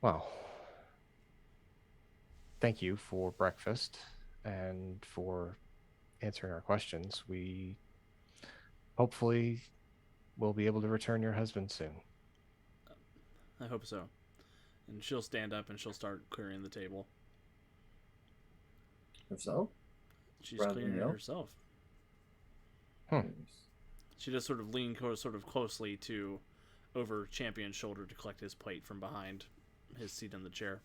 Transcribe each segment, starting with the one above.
Well, thank you for breakfast and for answering our questions. We hopefully will be able to return your husband soon. I hope so. And she'll stand up and she'll start clearing the table. Herself She's rather clearing than it Yelp. herself. Hmm. She does sort of lean sort of closely to over Champion's shoulder to collect his plate from behind his seat in the chair.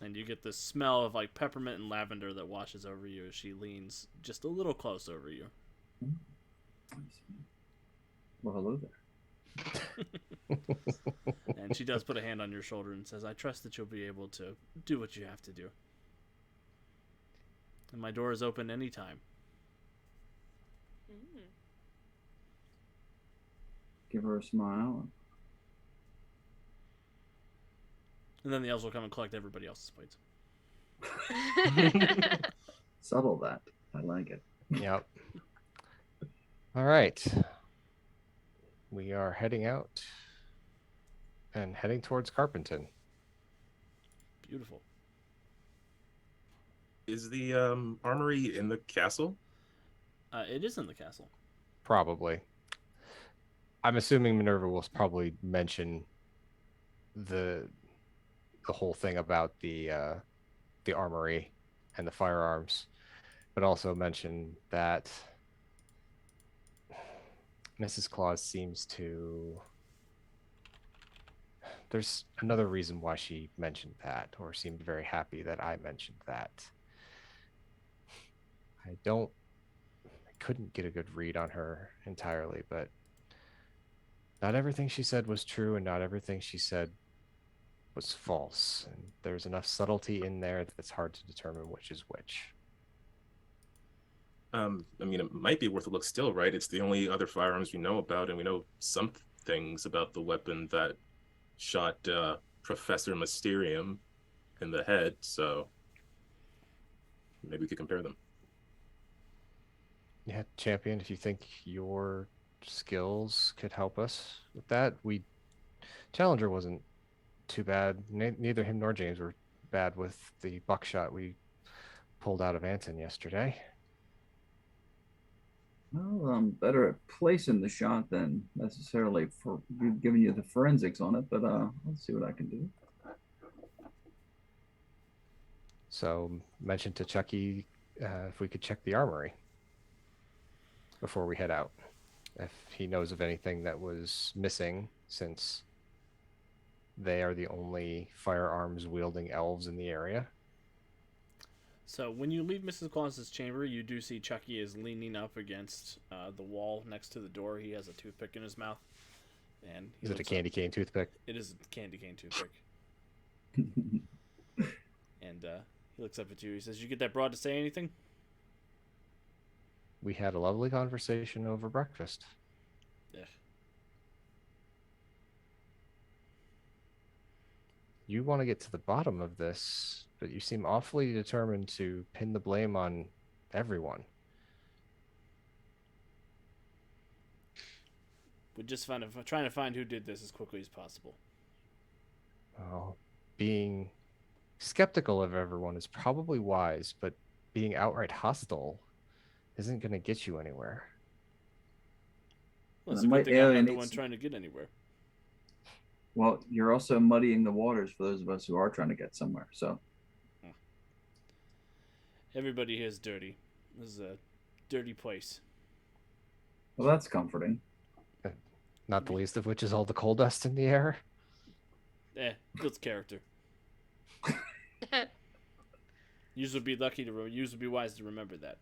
And you get this smell of like peppermint and lavender that washes over you as she leans just a little close over you. Well, hello there. And she does put a hand on your shoulder and says, I trust that you'll be able to do what you have to do. And my door is open anytime. Mm. Give her a smile. And then the elves will come and collect everybody else's plates. Subtle that. I like it. Yep. All right. We are heading out and heading towards Carpenton. Beautiful. Is the armory in the castle? It is in the castle. Probably. I'm assuming Minerva will probably mention the whole thing about the armory and the firearms, but also mention that Mrs. Claus seems to. There's another reason why she mentioned that, or seemed very happy that I mentioned that. I don't. I couldn't get a good read on her entirely, but not everything she said was true, and not everything she said was false. And there's enough subtlety in there that it's hard to determine which is which. I mean, it might be worth a look still, right? It's the only other firearms we know about, and we know some things about the weapon that shot Professor Mysterium in the head, so maybe we could compare them. Yeah, champion, if you think your skills could help us with that, we Challenger wasn't too bad. Neither him nor James were bad with the buckshot we pulled out of Anton yesterday. Well, I'm better at placing the shot than necessarily for giving you the forensics on it, but let's see what I can do. So mention to Chucky if we could check the armory before we head out. If he knows of anything that was missing, since they are the only firearms wielding elves in the area. So when you leave Mrs. Claus's chamber, you do see Chucky is leaning up against the wall next to the door. He has a toothpick in his mouth, and Is it a candy cane toothpick? It is a candy cane toothpick. And he looks up at you. He says, "You get that broad to say anything?" We had a lovely conversation over breakfast. Yeah. You want to get to the bottom of this, but you seem awfully determined to pin the blame on everyone. We're just trying to find who did this as quickly as possible. Well, being skeptical of everyone is probably wise, but being outright hostile isn't going to get you anywhere. Well, it's That a good might thing I'm not the alienate one some. trying to get anywhere. Well, you're also muddying the waters for those of us who are trying to get somewhere. So, Everybody here is dirty. This is a dirty place. well, that's comforting. Not the least of which is all the coal dust in the air. Builds character. You would be lucky to. You would be wise to remember that.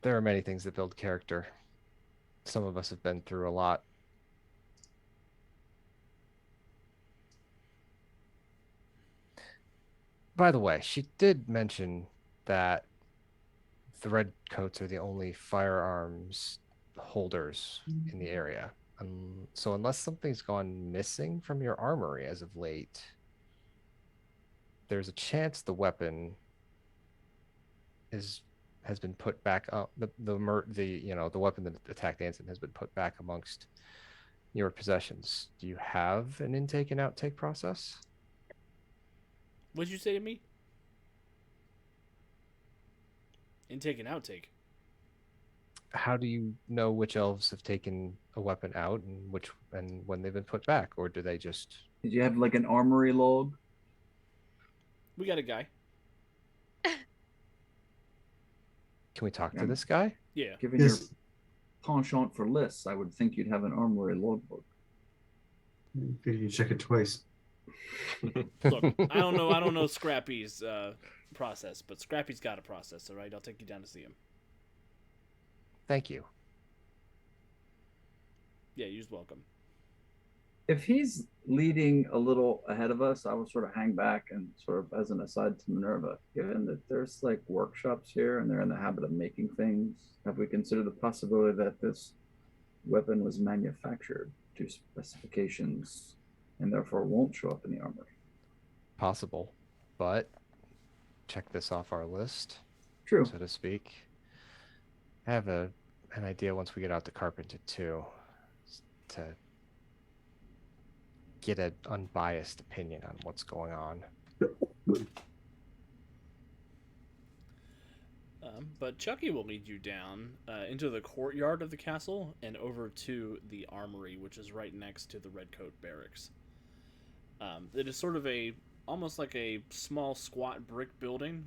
There are many things that build character. Some of us have been through a lot. By the way, she did mention that the redcoats are the only firearms holders in the area. So unless something's gone missing from your armory as of late, there's a chance the weapon has been put back up. The weapon that attacked Anson has been put back amongst your possessions, do you have an intake and outtake process? What'd you say to me? Intake and outtake. How do you know which elves have taken a weapon out and when they've been put back, or do they just? Did you have like an armory log? We got a guy. Can we talk to Yeah. this guy? Yeah. Given your penchant for lists, I would think you'd have an armory logbook. You check it twice. Look, I don't know Scrappy's process, but Scrappy's got a process. All right, I'll take you down to see him. Thank you. Yeah, you're welcome. If he's leading a little ahead of us, I will sort of hang back and sort of as an aside to Minerva, given that there's like workshops here and they're in the habit of making things, have we considered the possibility that this weapon was manufactured to specifications and therefore won't show up in the armory? Possible, but check this off our list, True. so to speak. I have an idea once we get out to Carpenton too, to get an unbiased opinion on what's going on. But Chucky will lead you down into the courtyard of the castle and over to the armory, which is right next to the Redcoat barracks. It is sort of almost like a small squat brick building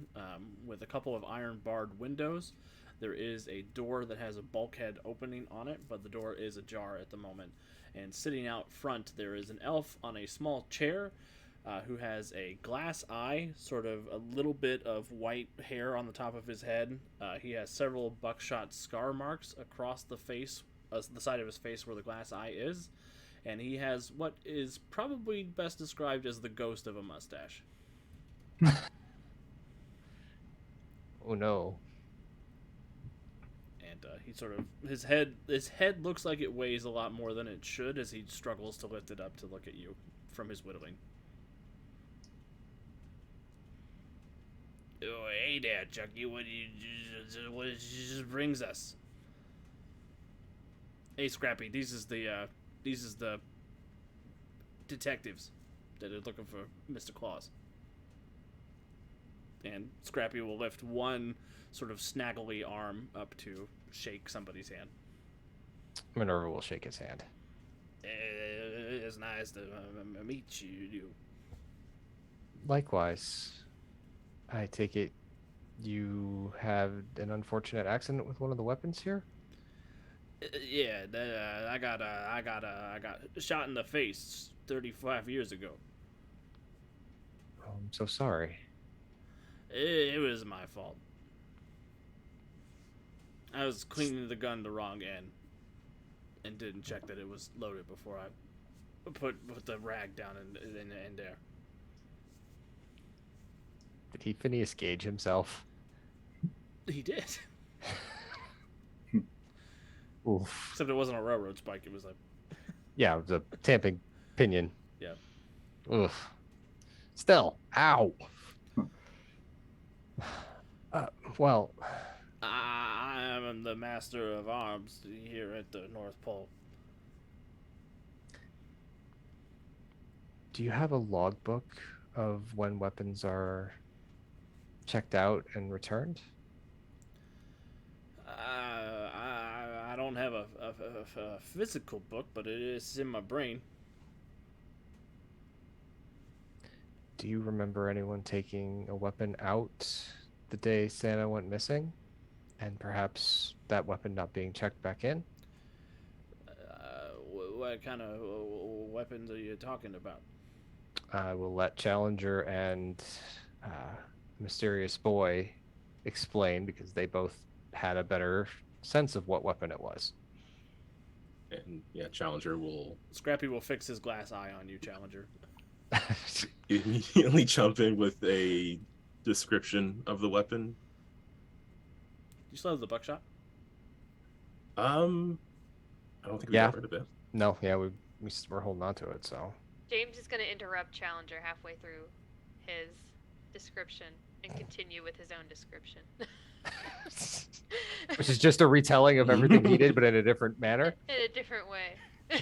with a couple of iron barred windows. There is a door that has a bulkhead opening on it, but the door is ajar at the moment. And sitting out front, there is an elf on a small chair who has a glass eye, sort of a little bit of white hair on the top of his head. He has several buckshot scar marks across the face, the side of his face where the glass eye is. And he has what is probably best described as the ghost of a mustache. Oh no. And he sort of his head looks like it weighs a lot more than it should as he struggles to lift it up to look at you from his whittling. Oh, hey there, Chucky. What just brings us? Hey, Scrappy. These is the detectives that are looking for Mr. Claus. And Scrappy will lift one sort of snaggly arm up to shake somebody's hand. Minerva will shake his hand. It's nice to meet you. Likewise. I take it you had an unfortunate accident with one of the weapons here? Yeah, I got shot in the face 35 years ago. Oh, I'm so sorry. It was my fault. I was cleaning the gun the wrong end and didn't check that it was loaded before I put the rag down in there. Did he Phineas Gage himself? He did. Oof. Except it wasn't a railroad spike. It was a... Yeah, it was a tamping pinion. Yeah. Oof. Still, ow. Well, I am the master of arms here at the North Pole. do you have a logbook of when weapons are checked out and returned? I don't have a physical book, but it is in my brain. Do you remember anyone taking a weapon out the day Santa went missing? And perhaps that weapon not being checked back in? What kind of weapons are you talking about? I will let Challenger and Mysterious Boy explain because they both had a better sense of what weapon it was. And yeah, Challenger will Scrappy will fix his glass eye on you, Challenger. immediately jump in with a description of the weapon. You still have the buckshot? I don't think we Yeah. got rid of it. No, yeah, we're holding on to it, so. James is going to interrupt Challenger halfway through his description and continue with his own description. Which is just a retelling of everything he did, but in a different manner. In a different way.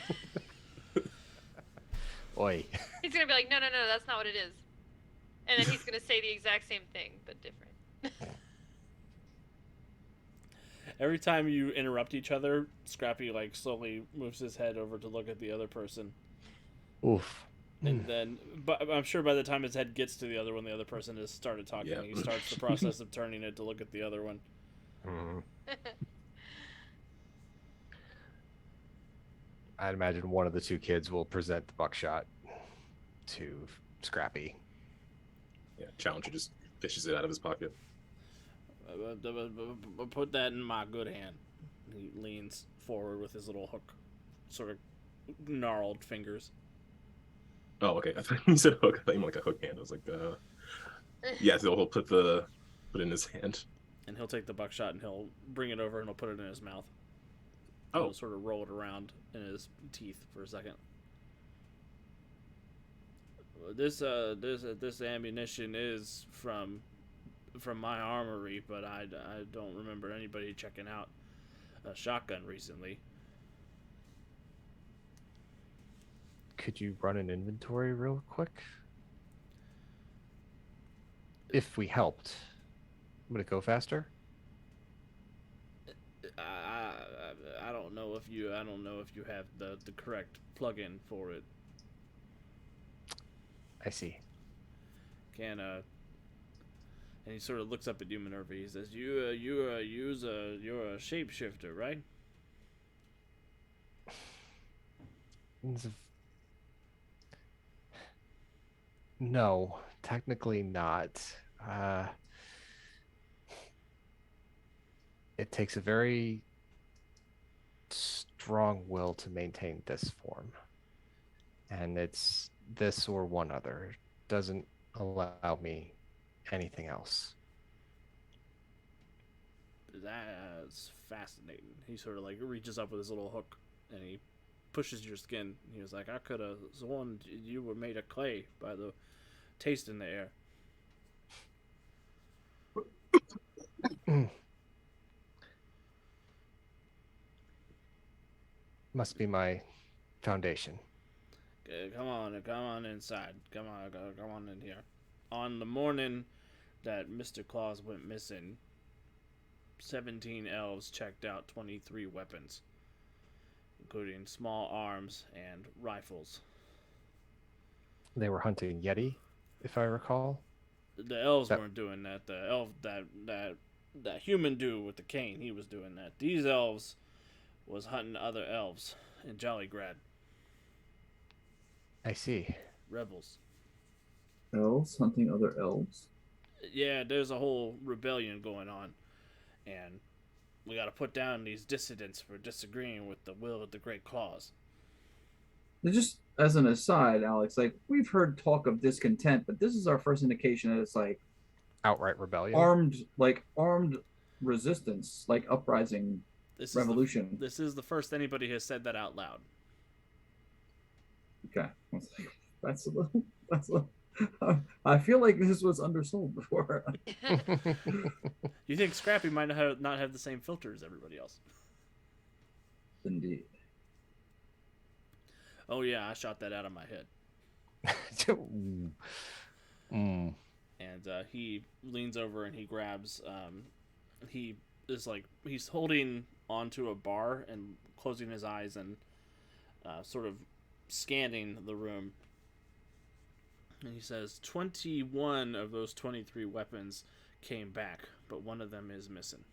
Oi. He's gonna be like, no, that's not what it is. And then he's gonna say the exact same thing, but different. Every time you interrupt each other, Scrappy like slowly moves his head over to look at the other person, Oof. and then, but I'm sure by the time his head gets to the other one, the other person has started talking. Yeah. He starts the process of turning it to look at the other one. Mhm. I'd imagine one of the two kids will present the buckshot to Scrappy. Yeah, Challenger just fishes it out of his pocket. Put that in my good hand. He leans forward with his little hook, sort of gnarled fingers. Oh, okay. I thought you said hook. I thought you meant like a hook hand. I was like, yeah, so he'll put it in his hand. And he'll take the buckshot and he'll bring it over and he'll put it in his mouth. Oh. He'll sort of roll it around in his teeth for a second. This ammunition is from my armory, but I don't remember anybody checking out a shotgun recently. Could you run an inventory real quick? If we helped, would it go faster? I don't know if you have the correct plug-in for it. I see. And he sort of looks up at you, Minerva. He says, you're a shapeshifter, right? No, technically not. It takes a very strong will to maintain this form. And it's this or one other. It doesn't allow me anything else. That's fascinating. He sort of like reaches up with his little hook and he pushes your skin. He was like, I could have sworn you were made of clay by the taste in the air. Must be my foundation. Come on inside. Come on in here. On the morning that Mr. Claus went missing, 17 elves checked out 23 weapons, including small arms and rifles. They were hunting Yeti, if I recall. The elves weren't doing that. The elf that human dude with the cane, he was doing that. These elves was hunting other elves in Jollygrad. I see. Rebels. Elves hunting other elves? Yeah, there's a whole rebellion going on. And we gotta put down these dissidents for disagreeing with the will of the Great Claus. Just as an aside, Alex, like we've heard talk of discontent, but this is our first indication that it's like Outright rebellion. armed resistance, like uprising, revolution. This is the first anybody has said that out loud. Okay, that's a little. I feel like this was undersold before. You think Scrappy might not have the same filter as everybody else? Indeed. Oh yeah, I shot that out of my head. Mm. And he leans over and he grabs. He is like he's holding onto a bar and closing his eyes and sort of scanning the room. And he says 21 of those 23 weapons came back, but one of them is missing.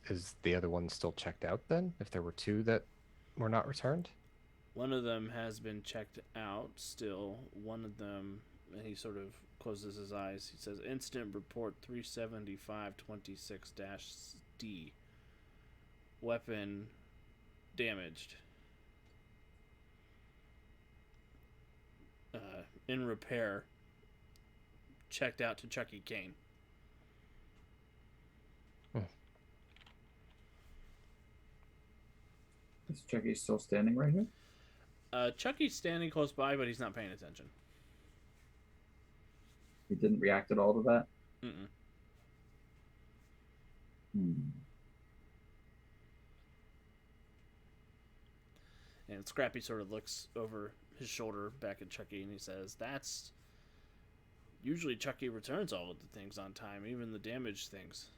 Is the other one still checked out then? If there were two that were not returned? One of them has been checked out still. One of them, and he sort of closes his eyes. He says, Incident Report 37526-D. Weapon damaged. In repair. Checked out to Chucky Kane. Is Chucky still standing right here? Chucky's standing close by, but he's not paying attention. He didn't react at all to that? Mm-mm. And Scrappy sort of looks over his shoulder back at Chucky and he says, "That's usually Chucky returns all of the things on time, even the damaged things."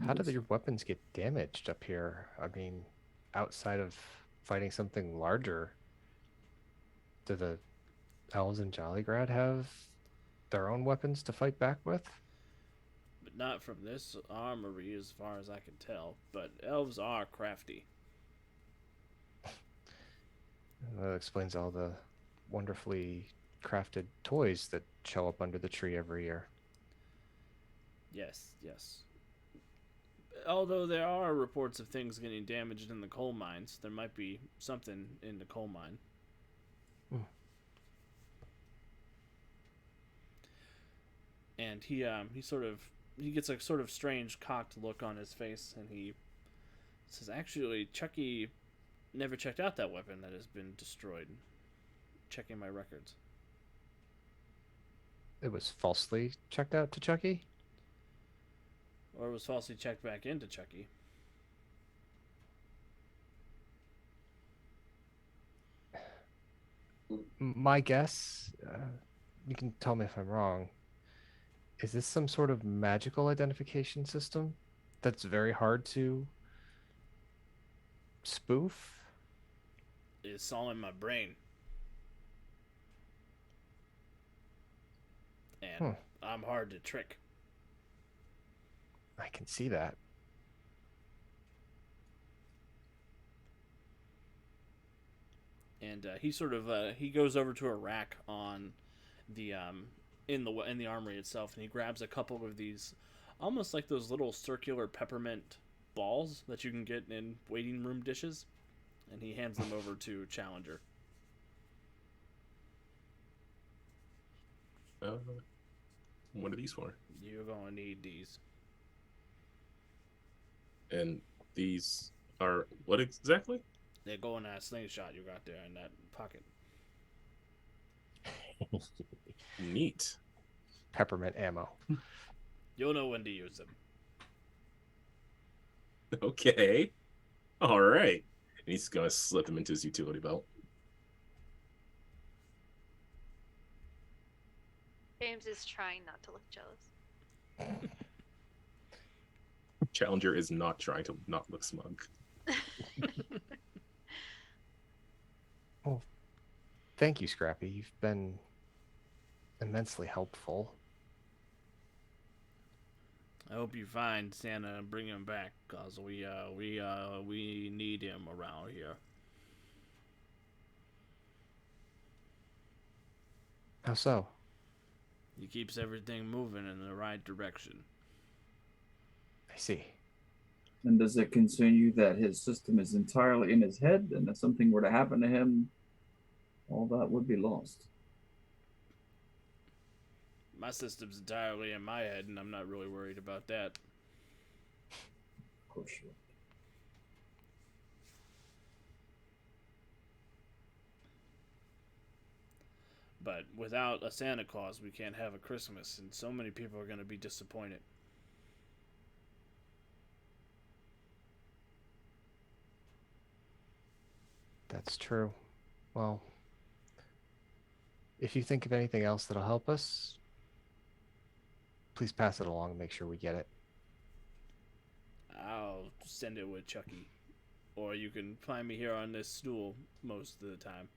How did your weapons get damaged up here? I mean, outside of fighting something larger, do the elves in Jollygrad have their own weapons to fight back with? But not from this armory, as far as I can tell. But elves are crafty. That explains all the wonderfully crafted toys that show up under the tree every year. Yes, yes. Although there are reports of things getting damaged in the coal mines, there might be something in the coal mine. Hmm. And he gets a sort of strange cocked look on his face, and he says, "Actually, Chucky never checked out that weapon that has been destroyed. Checking my records." It was falsely checked out to Chucky? Or was falsely checked back into Chucky. My guess, you can tell me if I'm wrong, is this some sort of magical identification system that's very hard to spoof? It's all in my brain. And Hmm. I'm hard to trick. I can see that. And he goes over to a rack on the in the armory itself, and he grabs a couple of these, almost like those little circular peppermint balls that you can get in waiting room dishes, and he hands them over to Challenger. What are these for? You're gonna need these. And these are what exactly? They go in that slingshot you got there in that pocket. Neat. Peppermint ammo. You'll know when to use them. Okay. All right. And he's gonna slip them into his utility belt. James is trying not to look jealous. Challenger is not trying to not look smug. Well, thank you, Scrappy. You've been immensely helpful. I hope you find Santa and bring him back, cause we need him around here. How so? He keeps everything moving in the right direction. I see. And does it concern you that his system is entirely in his head, and if something were to happen to him, all that would be lost? My system's entirely in my head, and I'm not really worried about that. Of course you are. But without a Santa Claus, we can't have a Christmas, and so many people are going to be disappointed. That's true. Well, if you think of anything else that'll help us, please pass it along and make sure we get it. I'll send it with Chucky. Or you can find me here on this stool most of the time.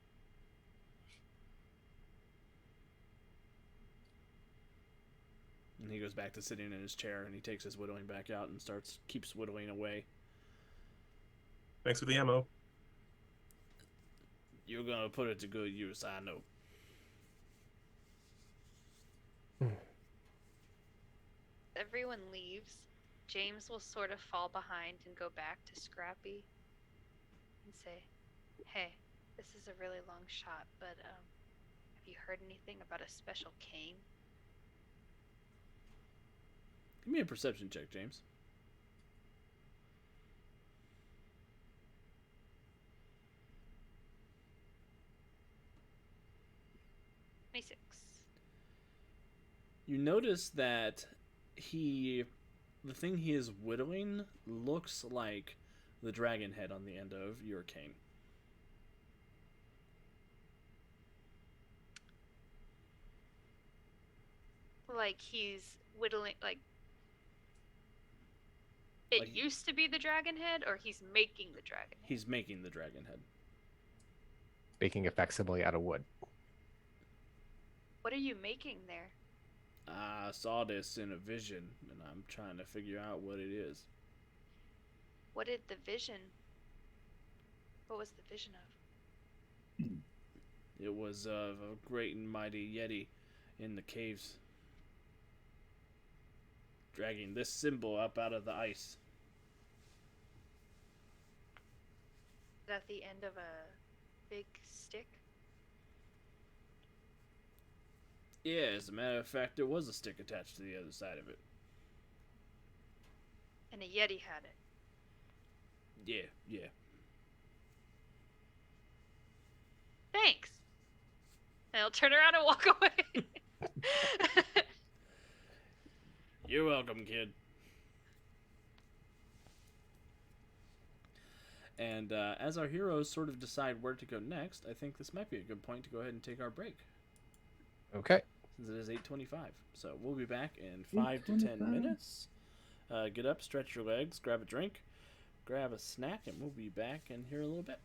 And he goes back to sitting in his chair, and he takes his whittling back out and keeps whittling away. Thanks for the ammo. You're gonna put it to good use, I know. Everyone leaves. James will sort of fall behind and go back to Scrappy and say, "Hey, this is a really long shot, but have you heard anything about a special cane?" Give me a perception check, James. 26. You notice that the thing he is whittling looks like the dragon head on the end of your cane. Like he's whittling, like it Like- used to be the dragon head, or he's making the dragon head? He's making the dragon head. Making a facsimile out of wood. What are you making there? I saw this in a vision, and I'm trying to figure out what it is. What did the vision? What was the vision of? It was of a great and mighty Yeti in the caves, dragging this symbol up out of the ice. Is that the end of a big stick? Yeah, as a matter of fact, there was a stick attached to the other side of it. And a Yeti had it. Yeah. Thanks. And I'll turn around and walk away. You're welcome, kid. And as our heroes sort of decide where to go next, I think this might be a good point to go ahead and take our break, Okay. since it is 8:25. So we'll be back in 5 to 10 minutes. Get up, stretch your legs, grab a drink, grab a snack, and we'll be back in here a little bit.